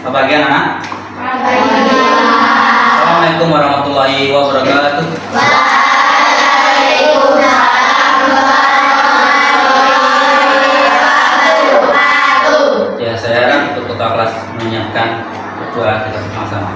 Kebagian anak? Assalamualaikum warahmatullahi wabarakatuh. Ya, saya harap untuk ketua kelas menyiapkan doa kita bersama-sama.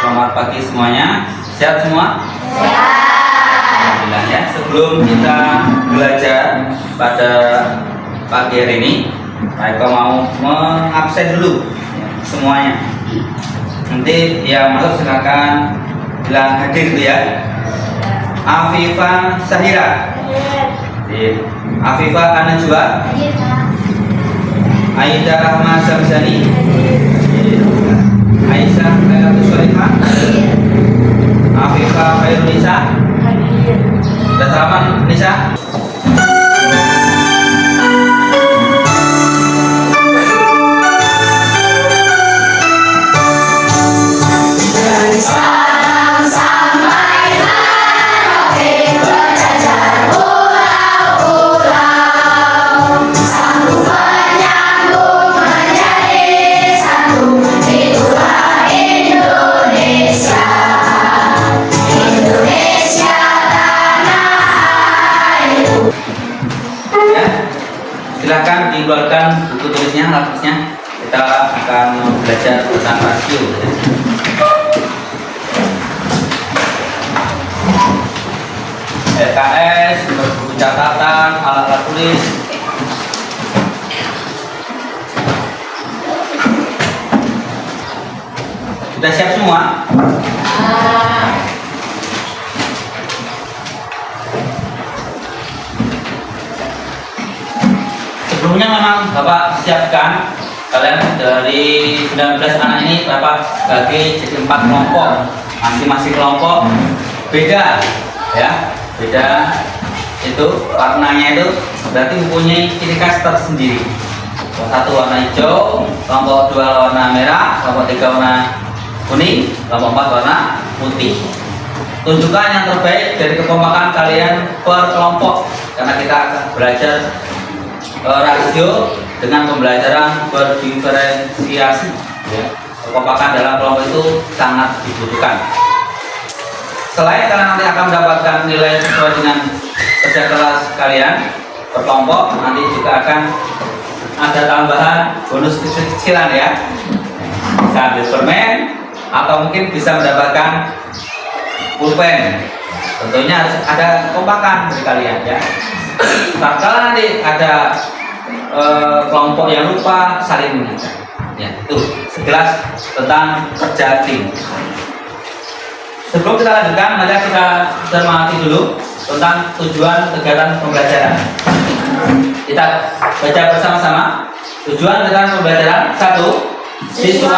Selamat pagi semuanya, sehat semua? Alhamdulillah ya. Sebelum kita belajar pada pagi hari ini, saya mau mengabsen dulu ya, semuanya. Nanti yang masuk silakan bilang hadir gitu ya. Afifah Sahira, Afifah Anajwa, Aida Rahma Syamsani, Aisyah Khairatus Sholihah, Afifah Khairunisa, dan Rahman Nisa. Silakan dikeluarkan buku tulisnya, lapasnya. Kita akan belajar tentang rasio. LKS, buku catatan, alat tulis. Sudah siap semua? Sebelumnya memang Bapak siapkan kalian dari 19 anak ini Bapak bagi jadi 4 kelompok, masing-masing kelompok beda ya, beda itu warnanya itu berarti mempunyai ciri khas tersendiri. Kelompok 1 warna hijau, kelompok 2 warna merah, kelompok 3 warna kuning, kelompok 4 warna putih. Tunjukkan yang terbaik dari kekompakan kalian per kelompok karena kita akan belajar rasio dengan pembelajaran berdiferensiasi ya. Kekompakan dalam kelompok itu sangat dibutuhkan. Selain kalian nanti akan mendapatkan nilai sesuai dengan kerja kelas kalian per kelompok, nanti juga akan ada tambahan bonus kecil-kecilan ya, bisa ambil permen atau mungkin bisa mendapatkan pulpen. Tentunya harus ada kekompakan dari kalian ya. Nah, kalau nanti ada kelompok yang lupa, saling mengingatkan. Ya, itu sekilas tentang kerja tim. Sebelum kita lanjutkan, mari kita cermati dulu tentang tujuan kegiatan pembelajaran. Kita baca bersama-sama. Tujuan kegiatan pembelajaran 1. Siswa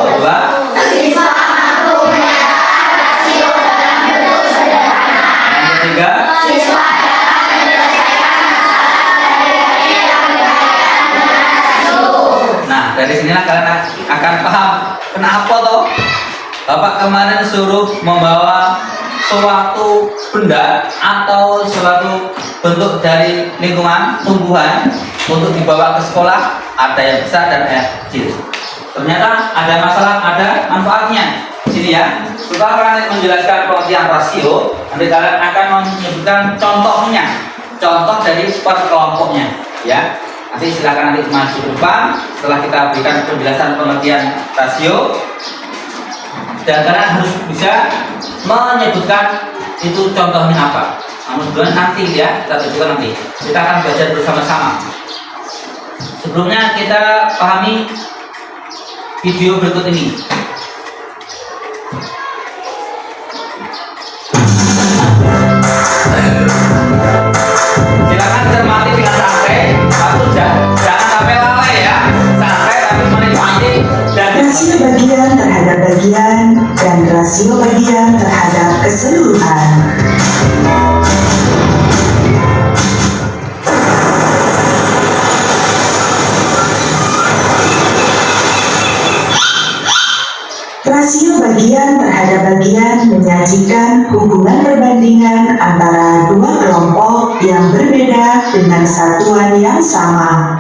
kedua, ketiga, nah dari sinilah kalian akan paham kenapa toh Bapak kemarin suruh membawa suatu benda atau suatu bentuk dari lingkungan tumbuhan untuk dibawa ke sekolah, ada yang besar dan ada yang kecil. Ternyata ada masalah, ada manfaatnya. Sini ya, kita akan menjelaskan pengertian rasio. Nanti kalian akan menyebutkan contohnya, contoh dari per kelompoknya, ya. Nanti silakan nanti maju ke depan setelah kita berikan penjelasan pengertian rasio. Dan kalian harus bisa menyebutkan itu contohnya apa. Namun duluan nanti ya, kita tunjukkan nanti. Kita akan belajar bersama-sama. Sebelumnya kita pahami video berikut ini. bagian terhadap bagian dan rasio bagian terhadap keseluruhan. Rasio bagian terhadap bagian menyajikan hubungan perbandingan antara dua kelompok yang berbeda dengan satuan yang sama.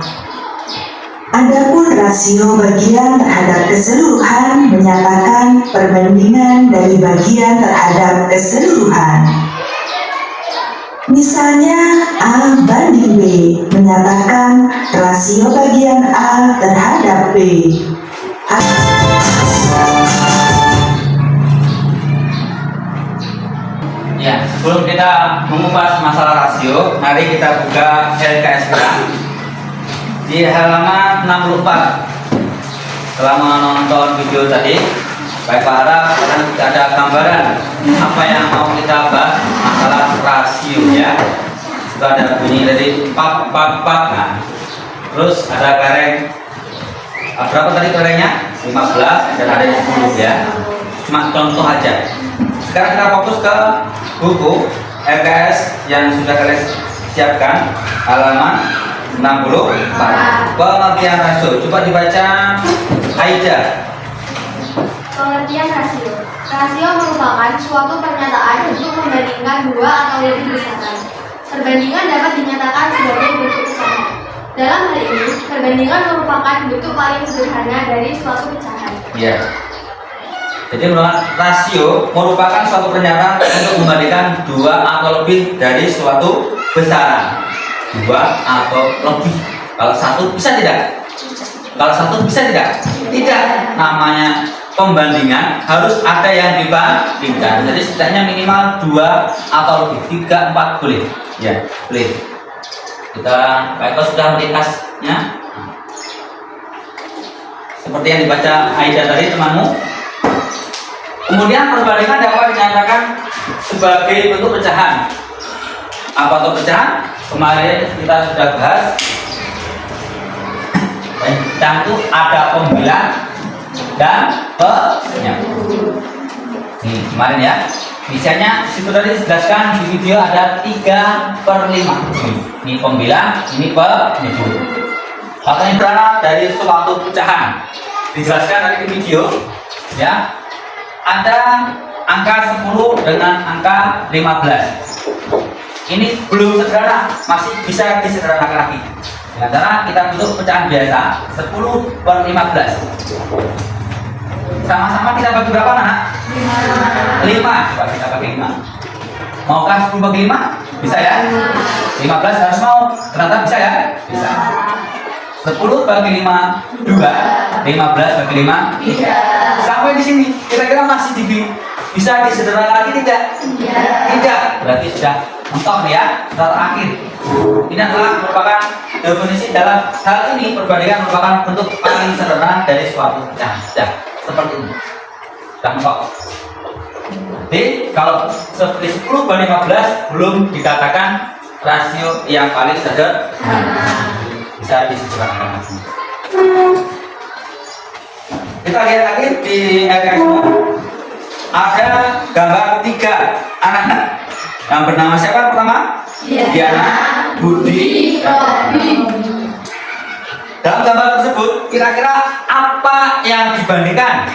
Adapun rasio bagian terhadap keseluruhan menyatakan perbandingan dari bagian terhadap keseluruhan. Misalnya A banding B menyatakan rasio bagian A terhadap B. Ya, sebelum kita mengupas masalah rasio, mari kita buka LKS kita di halaman 64. Setelah menonton video tadi, baik Pak Ara, ada gambaran apa yang mau kita bahas masalah rasio ya. Itu ada bunyi dari pak. Nah, terus ada kareng. Berapa tadi karengnya? 15 dan ada 10 ya. Cuma contoh aja. Sekarang kita fokus ke buku LKS yang sudah kalian siapkan, halaman 64. Pengertian rasio. Coba dibaca Aida. Pengertian rasio. Rasio merupakan suatu pernyataan untuk membandingkan dua atau lebih besaran. Perbandingan dapat dinyatakan sebagai bentuk pecahan. Dalam hal ini, perbandingan merupakan bentuk paling sederhana dari suatu pecahan. Iya. Jadi rasio merupakan suatu pernyataan untuk membandingkan dua atau lebih dari suatu besaran. Dua atau lebih. Kalau satu bisa tidak? Kalau satu bisa tidak? Tidak. Namanya pembandingan harus ada yang dibandingkan. Jadi setidaknya minimal 2 atau lebih. 3, 4 boleh. Ya, boleh. Kita Pak Eko sudah meringkasnya. Seperti yang dibaca Aida tadi temanmu. Kemudian perbandingan dapat dinyatakan sebagai bentuk pecahan. Apa itu pecahan? Kemarin kita sudah bahas. Pecahan itu ada pembilang dan penyambung. Nih kemarin ya. Misalnya situ tadi dijelaskan di video ada 3/5. Ini pembilang, ini penyambung. Makanya berada dari suatu pecahan. Dijelaskan tadi di video ya. Ada angka 10 dengan angka 15. Ini belum sederhana, masih bisa disederhanakan lagi. Dengan cara kita bentuk pecahan biasa 10/15. Sama-sama kita bagi berapa nak? 5. Coba kita bagi 5. Maukah 10/5? Bisa ya? 15 harus mau. Ternyata bisa ya? Bisa. 10/5 2, 15/5 3. Sampai di sini kira-kira masih bisa disederhanakan lagi tidak? Tidak. Berarti sudah mentok ya, sudah terakhir. Ini adalah merupakan definisi dalam hal ini perbandingan merupakan bentuk paling sederhana dari suatu pecahan. Sudah seperti ini. Sudah mentok. Jadi kalau seperti 10/15 belum dikatakan rasio yang paling sederhana. Bisa disederhanakan lagi. Kita lihat lagi di LKS ada gambar 3 anak yang bernama siapa pertama? Diana, Budi, Robi. Dalam gambar tersebut kira-kira apa yang dibandingkan?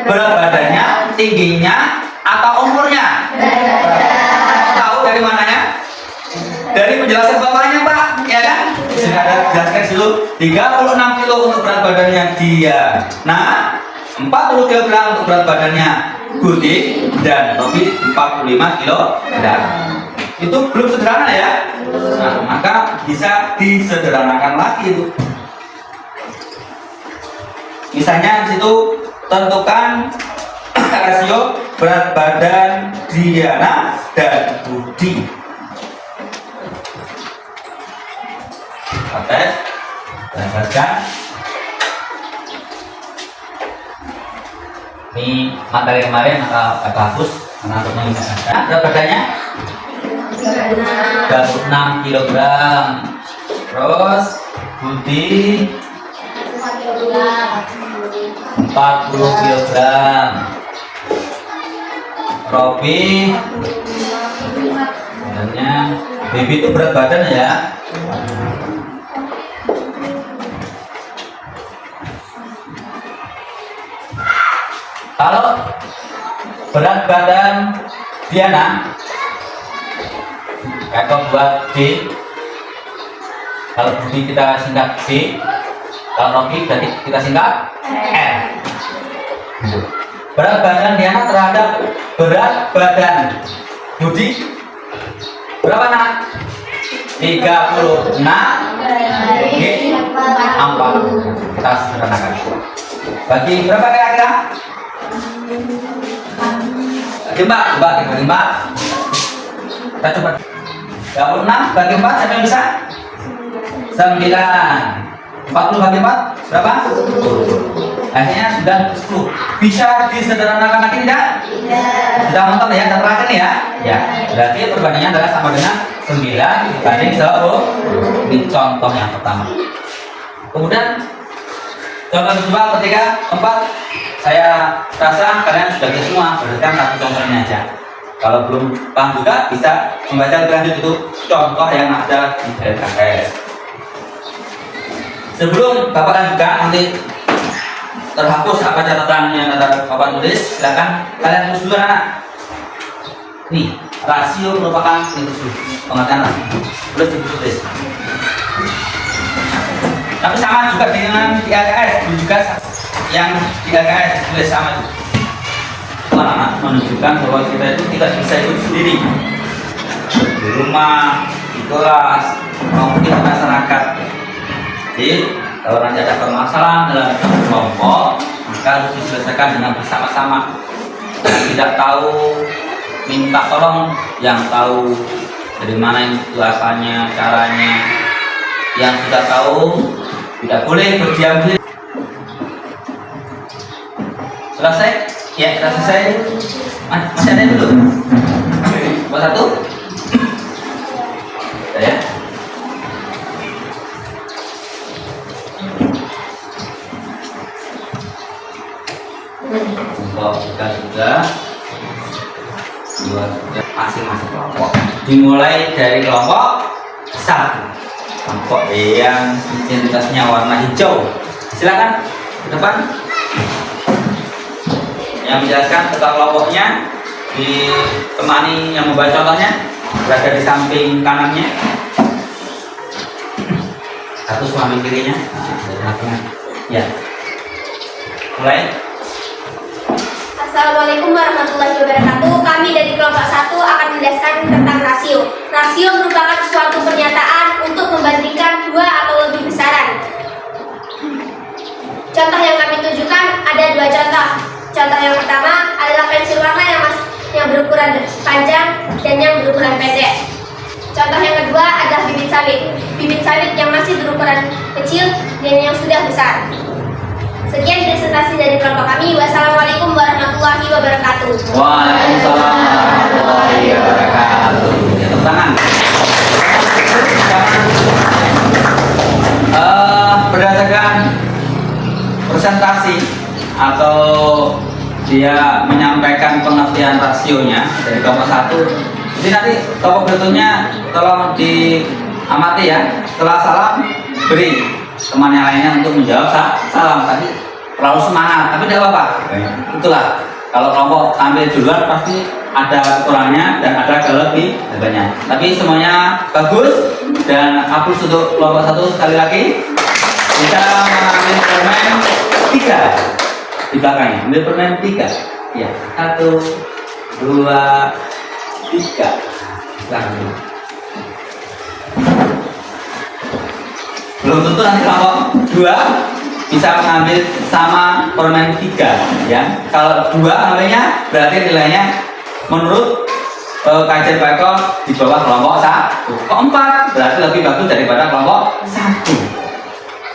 Berat badannya, tingginya, atau umurnya? Tahu dari mananya? Dari penjelasan bapaknya Pak, ya kan? Sudah ada jelaskan dulu 36 kilo untuk berat badannya dia. Nah, 40 kg untuk berat badannya Budi dan Robi 45 kg. Itu belum sederhana ya? Nah, maka bisa disederhanakan lagi itu. Misalnya di situ tentukan rasio berat badan Diana dan Budi. Tes, jelaskan. Ini materi kemarin agak bagus karena untuk mengingatkan. Berat badannya 36 kg. Terus Budi 4 40 kg. Robi, sebenarnya Baby itu berat badan ya. Kalau berat badan Diana, atau buat D. Kalau Budi kita singkat D. Kalau Robi berarti kita singkat R. Berat badan Diana terhadap berat badan Budi berapa nak? 36 G 4. Kita sederhanakan. Bagi berapa kira-kira? Bagi 4. Kita coba. 36 bagi 4 siapa yang bisa? 9. 40 bagi 4 berapa? 10. Akhirnya sudah 10. Bisa disederhanakan lagi tidak? Sudah nonton ya, dan terakhir ya? Ya. Berarti perbandingannya adalah sama dengan 9 banding 10. Ini contoh yang pertama. Kemudian contoh kedua, ketiga, keempat, saya rasa kalian sudah bisa semua. Berdasarkan satu contohnya aja. Kalau belum paham juga bisa membaca lebih lanjut itu contoh yang ada di LKS. Sebelum Bapak lanjutkan nanti terhapus apa catatan yang ada Bapak tulis, silakan kalian tulis dulu anak. Nih, rasio merupakan itu pengertian rasio. Boleh ditulis. Tapi sama juga dengan di LKS, juga yang di LKS tulis sama juga. Anak menunjukkan bahwa kita itu tidak bisa hidup sendiri di rumah, di kelas, maupun di masyarakat. Jadi kalau nanti ada permasalahan dalam kelompok, maka harus diselesaikan dengan bersama-sama. Yang tidak tahu minta tolong, yang tahu dari mana itu asalnya, caranya. Yang sudah tahu tidak boleh berdiam diri. Selesai? Ya, kita selesai. Masih ada dulu. Nomor 1. Ya. Kelompok kita sudah 2 masing-masing kelompok. Dimulai dari kelompok 1. Kelompok yang identitasnya warna hijau. Silakan ke depan. Yang menjelaskan tentang kelompoknya ditemani yang membaca contohnya berada di samping kanannya. Satu samping kirinya. Ya. Mulai. Assalamualaikum warahmatullahi wabarakatuh. Kami dari kelompok 1 akan menjelaskan tentang rasio. Rasio merupakan suatu pernyataan untuk membandingkan dua atau lebih besaran. Contoh yang kami tunjukkan ada 2 contoh. Contoh yang pertama adalah pensil warna yang berukuran panjang dan yang berukuran pendek. Contoh yang kedua adalah bibit sawit. Bibit sawit yang masih berukuran kecil dan yang sudah besar. Sekian presentasi dari kelompok kami. Wassalamualaikum warahmatullahi wabarakatuh. Waalaikumsalam warahmatullahi wabarakatuh. Ya, tepuk tangan. Berdasarkan presentasi atau dia menyampaikan pengertian rasionya dari kelompok 1. Jadi nanti kelompok berikutnya tolong diamati ya. Setelah salam beri teman yang lainnya untuk menjawab salam. Tadi terlalu semangat, tapi tidak apa-apa. Itulah kalau kelompok ambil duluan pasti ada kurangnya dan ada kelebihannya. Tapi semuanya bagus dan hapus untuk kelompok 1 sekali lagi. Kita mengambil permen 3 di belakangnya. Ambil permen 3. Ya, 1, 2, 3. Belakang. Belum tentu nanti kelompok 2 bisa mengambil sama permen 3 ya. Kalau 2 namanya berarti nilainya menurut kajian Beko di bawah kelompok 1. Keempat berarti lebih bagus daripada kelompok 1.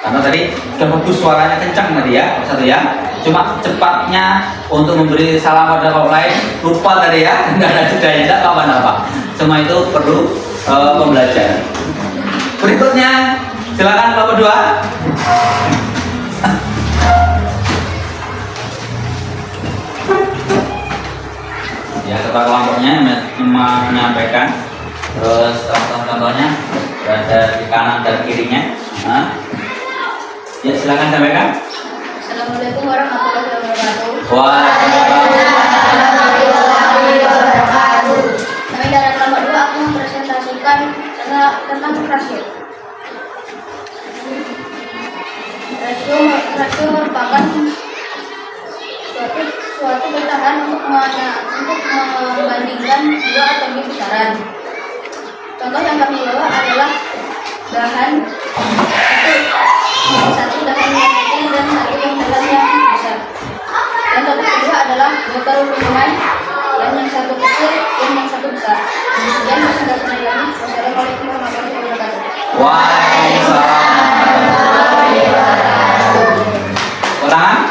Karena tadi sudah bagus suaranya kencang tadi ya, satu ya. Cuma cepatnya untuk memberi salam pada kelompok lain lupa tadi ya, nggak ada jedanya, tidak apa-apa. Semua itu perlu pembelajaran. Berikutnya silakan kelompok 2. Ya, ketua kelompoknya menyampaikan. Terus contoh-contohnya berada di kanan dan kirinya. Nah. Ya, silakan sampaikan. Assalamualaikum warahmatullahi wabarakatuh. Waalaikumsalam. Kami dari kelompok 2 akan mempresentasikan tentang rasio. Rasio merupakan suatu pecahan untuk membandingkan dua atau lebih besaran. Contoh yang kami bawa adalah dahan satu dahan yang kecil dan satu yang dahan yang besar. Dan contoh kedua adalah botol minuman yang satu kecil dan yang satu besar. Kemudian presentasinya lagi. Wassalamualaikum warahmatullahi wabarakatuh. Waalaikumsalam. Ulangan.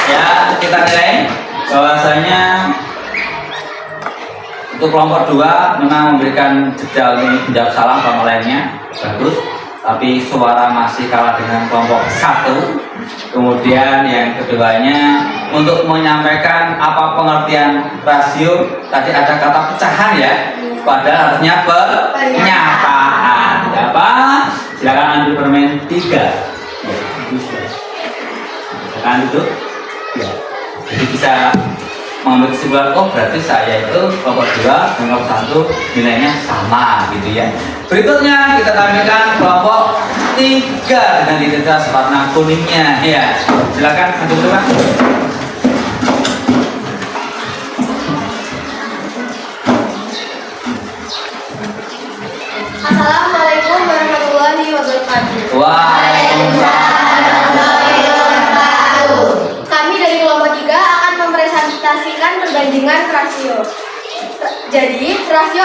Ya, kita nilai bahwasanya untuk kelompok 2 memang memberikan jeda menjawab salah kelompok lainnya bagus, tapi suara masih kalah dengan kelompok 1. Kemudian yang keduanya untuk menyampaikan apa pengertian rasio, tadi ada kata pecahan ya, padahal harusnya pernyataan. Tidak apa? Silakan ambil permen 3. Ya, silakan duduk. Ya. Jadi bisa mengambil kesimpulan, oh berarti saya itu kelompok 2 dan kelompok 1 nilainya sama gitu ya. Berikutnya kita tampilkan kelompok 3 dengan identitas warna kuningnya ya. Silakan lanjut Pak. Assalamualaikum warahmatullahi wabarakatuh. Waalaikumsalam. Kami dari kelompok 3 akan mempresentasikan perbandingan rasio. Jadi rasio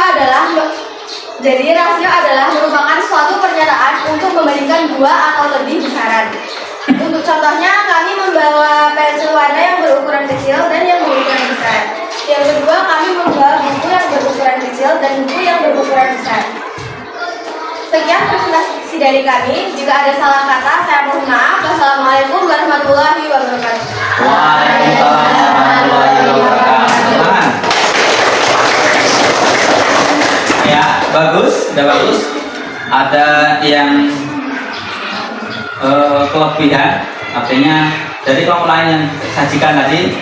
adalah merupakan suatu pernyataan untuk membandingkan dua atau lebih besaran. Untuk contohnya, kami membawa pensil warna yang berukuran kecil dan yang berukuran besar. Yang kedua, kami membawa buku yang berukuran kecil dan buku yang berukuran besar. Sekian presentasi dari kami. Jika ada salah kata, saya mohon maaf. Wassalamualaikum warahmatullahi wabarakatuh. Waalaikumsalam warahmatullahi wabarakatuh. Ya, bagus, sudah bagus. Ada yang kelebihan, artinya dari kelompok lain yang sajikan tadi,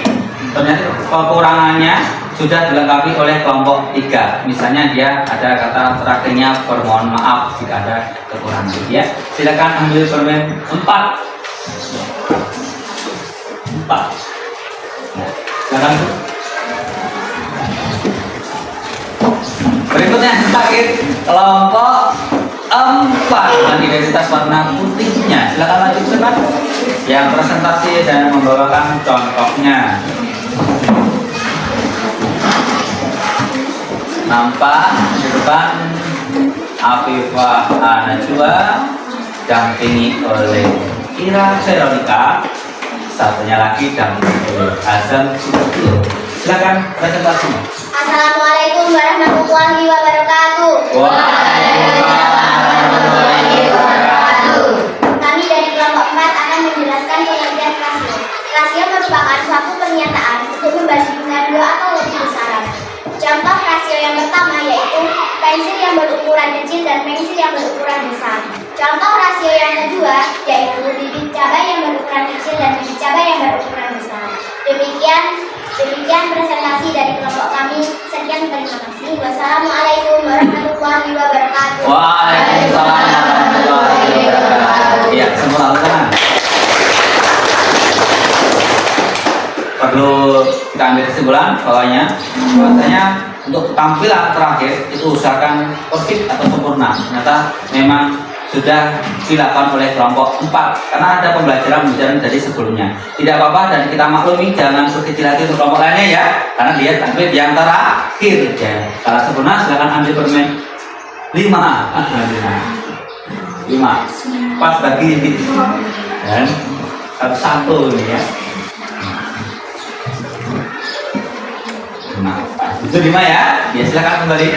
ternyata kekurangannya sudah dilengkapi oleh kelompok 3. Misalnya dia ada kata terakhirnya permohon maaf jika ada kekurangan ya. Silakan ambil permen 4. Silakan. Berikutnya terakhir kelompok 4 dengan identitas warna putihnya. Silakan lanjutkan yang presentasi dan membawakan contohnya. Nampak di depan Afifah Anajwa dampingi oleh Ira Veronica, satunya lagi dampingi oleh Azam Subtio. Silakan presentasinya. Assalamualaikum warahmatullahi wabarakatuh. Kami dari kelompok 4 akan menjelaskan pengertian rasio. Rasio merupakan suatu pernyataan untuk membandingkan dua atau lebih besaran. Contoh rasio yang pertama yaitu pensil yang berukuran kecil dan pensil yang berukuran besar. Contoh rasio yang kedua yaitu bibit cabai yang berukuran kecil dan bibit cabai yang berukuran besar. Demikian presentasi dari kelompok kami. Sekian, terima kasih. Wassalamualaikum warahmatullahi wabarakatuh. Waalaikumsalam warahmatullahi wabarakatuh. Ya, semua lakukan. Perlu kita ambil kesimpulan bahwasanya untuk tampilan terakhir itu usahakan perfect atau sempurna. Ternyata memang sudah dilakukan oleh kelompok 4 karena ada pembelajaran dari sebelumnya. Tidak apa-apa dan kita maklumi, jangan berkecil hati untuk kelompok lainnya ya, karena dia tampil di antara akhir ya. Kalau sempurna silakan ambil permen 5. 5 pas bagi ini dan satu ini ya. Nah, itu 5 ya. Ya silakan kembali.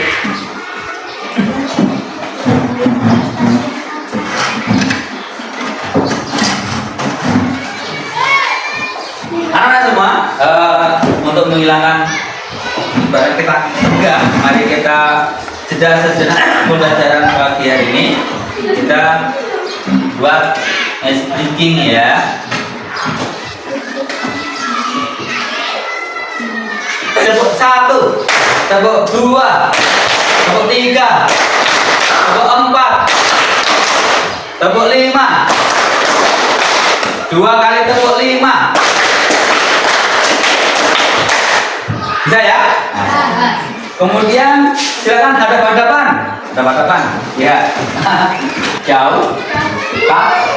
Anak-anak semua, menghilangkan ibarat kita enggak, mari kita jeda sejenak pembelajaran pagi hari ini. Kita buat speaking ya. Tepuk 1, tepuk 2, tepuk 3, tepuk 4, tepuk 5, 2 kali tepuk 5. Bisa ya? Nah. Kemudian silakan hadap-hadapan. Hadap-hadapan. Ya. Jauh.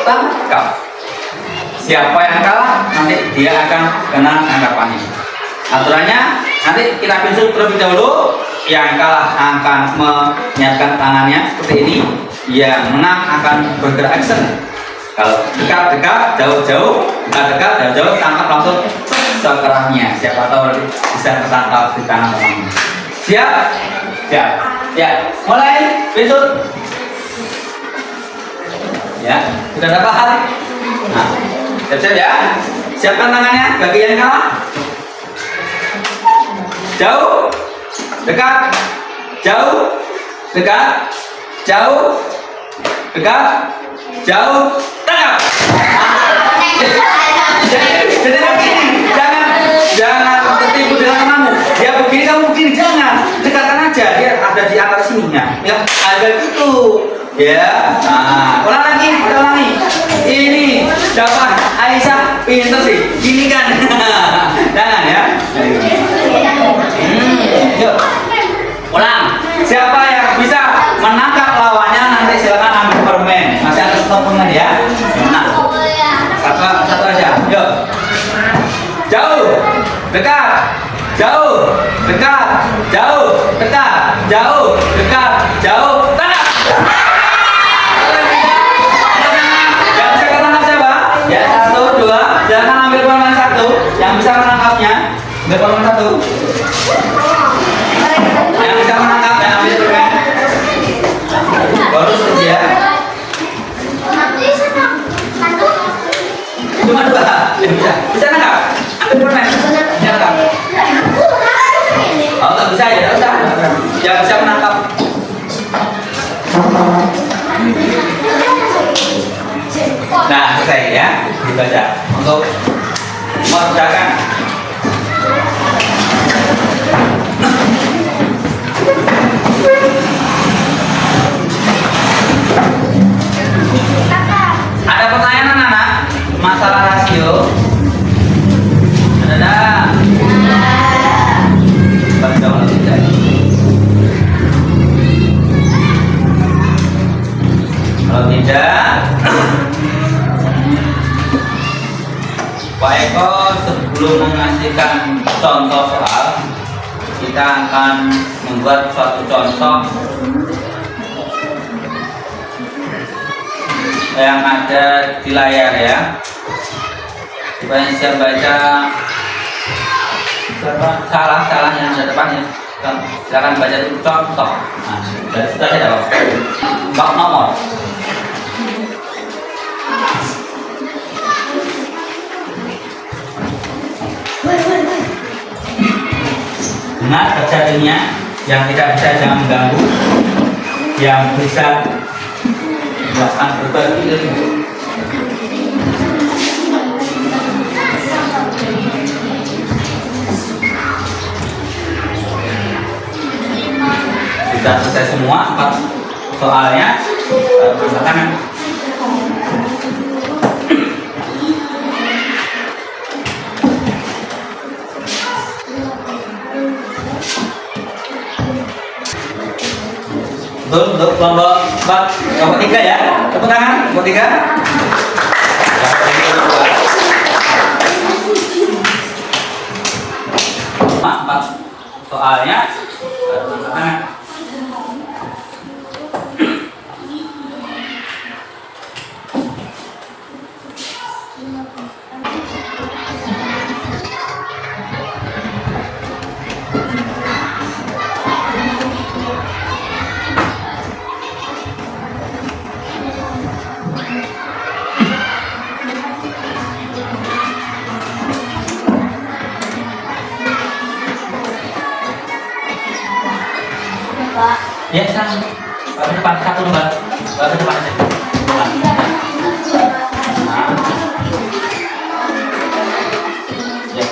Tangkap. Siapa yang kalah nanti dia akan kena anggapannya. Aturannya nanti kita pinsul terlebih dahulu. Yang kalah akan menyiapkan tangannya seperti ini. Yang menang akan bergerak action. Kalau dekat-dekat, jauh-jauh, dekat-dekat, jauh-jauh, tangkap langsung sekerahnya. Siapa tahu bisa tertangkap di tangan temannya. Siap? Siap. Ya, mulai besok. Ya, sudah dapat hati. Nah, siap-siap ya. Siapkan tangannya bagi yang kalah. Jauh, dekat, jauh, dekat, jauh, dekat, jauh, tangkap. Jadi begini, jangan tertipu dengan temanmu. Dia begini, kamu begini, jangan dekatkan aja. Dia ada di antara sininya. Ya, ada gitu. Ya, nah, ulang lagi. Ini dapat Aisyah pinter sih. Gini kan? Jangan ya. Yuk, ulang. Siapa yang bisa menangkap lawannya nanti silakan ambil permen. Masih ada stok permen ya. Nah, satu aja. Yuk. Jauh, dekat, jauh, dekat, jauh, dekat, jauh, dekat, jauh, tangkap. Yang bisa ketangkap siapa? Ya, 1, 2. Jangan ambil permen 1. Yang bisa menangkapnya, ambil permen 1. Yang bisa menangkap, yang ambil permen. Baru saja. Cuma 2. Bisa nangkap. Ambil permen. Bisa nangkap. Oh, nggak bisa ya, nggak usah. Yang bisa menangkap. Nah, selesai ya. Dibaca untuk memudahkan. Ada pertanyaan anak-anak masalah rasio? Ada? Jawab tidak. Kalau tidak, Pak Eko sebelum mengasihkan contoh soal, kita akan membuat suatu contoh yang ada di layar ya, supaya siap baca. Salah yang ada depannya. Silakan baca dulu contoh. Nah, dari situ aja dapat. Bak nomor. Ingat terjadinya yang tidak bisa jangan mengganggu, yang bisa melakukan berbagi ilmu. Sudah selesai semua 4 soalnya. Tangan. Betul, untuk kelompok 3 ya. Tepuk tangan, kelompok 3. Empat soalnya. Tepuk tangan. Pak. Ya, sekarang ke depan satu lembar. Ke depan aja. Nah. Ya.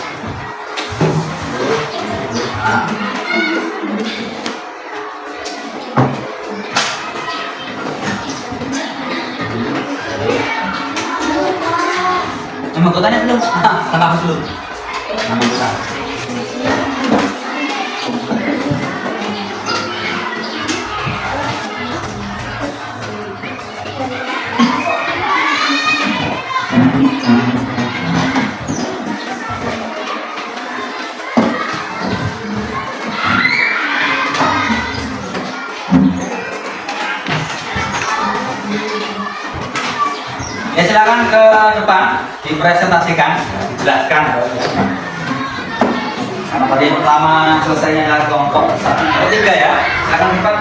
Nah. Nama kotanya belum? Nama belum? Nama kota. Ya, silakan ke depan dipresentasikan, dijelaskan. Karena tadi yang pertama selesainya adalah kelompok 1, 2, 3 ya. Silakan ke depan.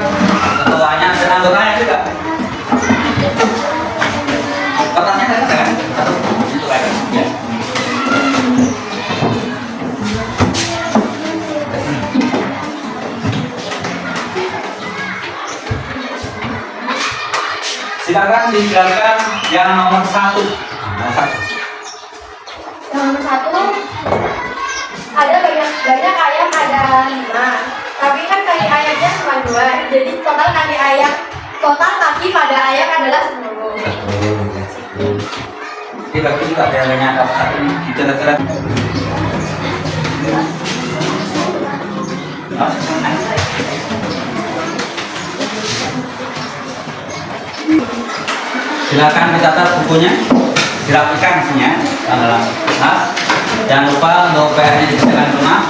Ketuanya dan anggotanya juga. Kertasnya ada kan? Satu untuk kayak ya. Silakan dijelaskan yang nomor 1. Nomor 1. Yang nomor 1, ada banyak ayam, ada 5. Tapi kan kaki ayamnya cuma 2, jadi total kaki pada ayam adalah 10. Ini bagus juga biarnya ada satu ini diterak-terak. Silakan dicatat bukunya, dirapikan isinya dalam kertas. Jangan lupa untuk PR-nya dikerjakan rumah.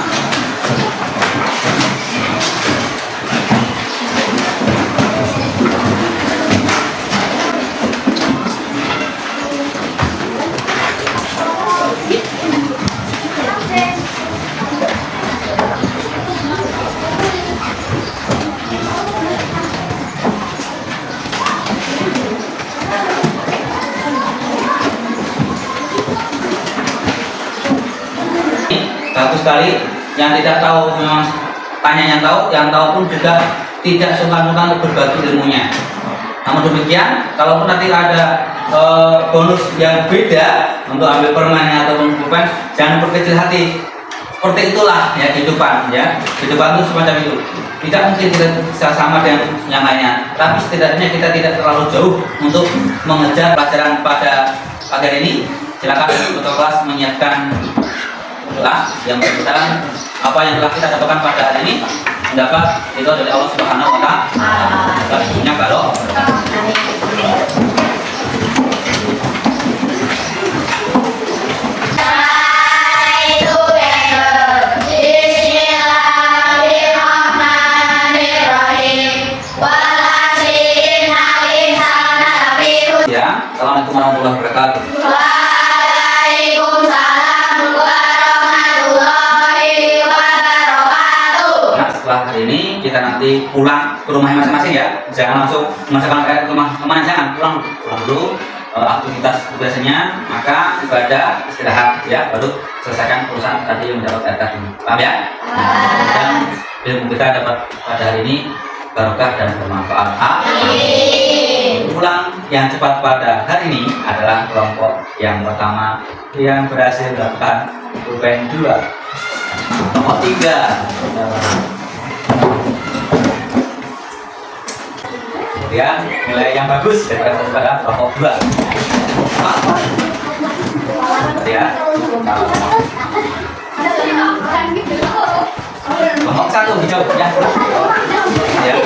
Bagus sekali. Yang tidak tahu memang tanya yang tahu pun juga tidak sungkan-sungkan untuk berbagi ilmunya. Namun demikian, kalaupun nanti ada bonus yang beda untuk ambil permen ataupun pulpen, jangan berkecil hati. Seperti itulah ya kehidupan ya. Kehidupan itu semacam itu. Tidak mungkin kita bisa sama dengan yang lainnya, tapi setidaknya kita tidak terlalu jauh untuk mengejar pelajaran pada pagi hari ini. Silakan ketua kelas menyiapkan yang berbicara apa yang telah kita dapatkan pada hari ini, mendapat itu dari Allah Subhanahu wa Ta'ala. Punya kalau ya. Assalamualaikum warahmatullahi wabarakatuh. Setelah hari ini kita nanti pulang ke rumah masing-masing ya, jangan langsung memasukkan ke rumah kemana, jangan pulang dulu aktivitas biasanya, maka ibadah istirahat ya, baru selesaikan urusan tadi yang mendapat tadi. Paham ya? Dan ilmu kita dapat pada hari ini barokah dan bermanfaat. Pulang yang cepat pada hari ini adalah kelompok yang pertama yang berhasil mendapatkan pulpen 2. Nomor 3. Kemudian nilai yang bagus daripada kelompok 2. Ya. Kelompok 1 hijau ya. Ya.